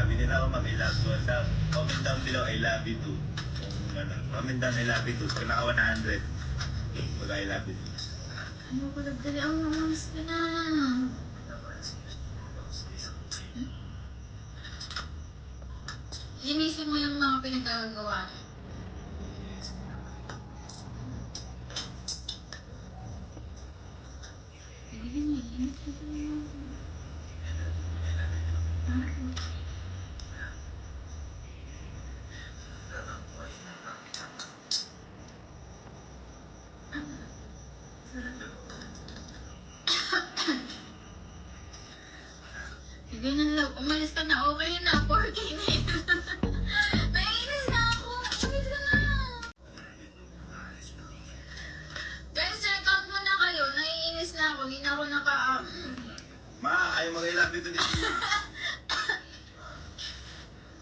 Sabi nila ako, ma'am, I love you. Comment down below, I love you too. Comment down, I love you too. Pag naka 100, pag I love you too. Ano ko nagdali ang mamas ka na? Linisin mo yung mga pinagagawa. Sige na lang, umalis ka na, okay na, 4K na yun. Naiinis na ako, umalis ka na. Guys, check out mo na kayo, naiinis na ako, hindi na ako Ma, ayaw mag-I love you to dito.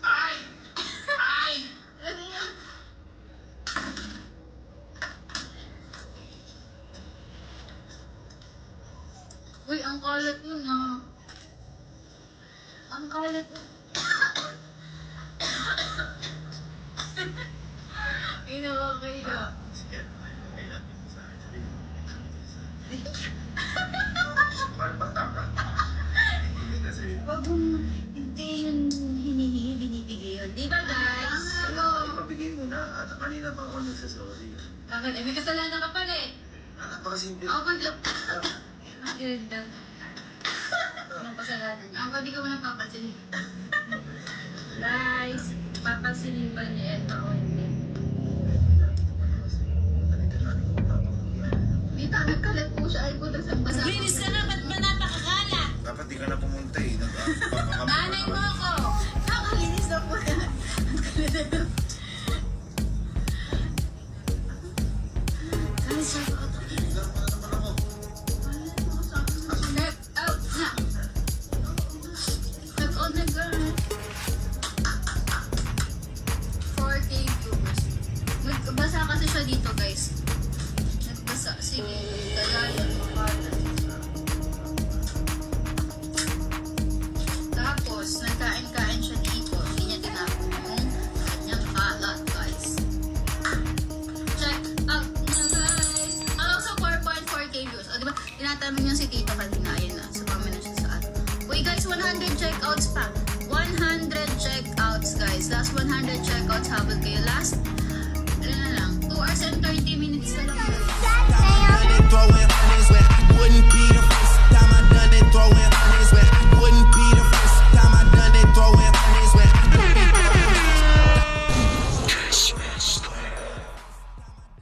Ay! Ay! Uy, ang kalat mo na. Ang kalat mo. Ay, nakakaya. Sige, I love you sa akin. Parang pataka. Hindi kasi. Wag mo, hindi yun hinihingi, binibigay yun. Di ba, guys? Ay, pabigay mo na. At kanina pa ako nagsasorry. Bakit? Eh, may kasalanan ka pala eh. Napakasimple. Ako lang. Yun lang. Anong kasalanan niya? Ako di ko man napapansinin. Guys, papansinin ba ni Edna o hindi? Dito, nagkalat po siya. Ay, puta sa basa. Linis ka na, ba't ba napakakalat? Dapat di ka na pumunta eh. Nanay mo ako! Nakakalinis na po yan. Guys, sabi ko ito. Get out na. Nag-on na girl. 4K views. Nagbasa kasi siya dito, guys. Nagbasa. Sige, dalayan mo pala. Tapos, nagkain-kain siya dito. Hindi niya tinapon yung kanyang kalat, guys. Check out na, guys. Also, 4.4K views. O, diba? Tinatanong niya si Tito kanina. Ayun na. Sumama na siya sa atin. Uy, guys, 100 checkouts pa. 100 checkouts, guys. Last 100 checkouts. Habol kayo. Last, ano na lang, 2 hours and 30 minutes na lang. Throwing hundreds where I wouldn't be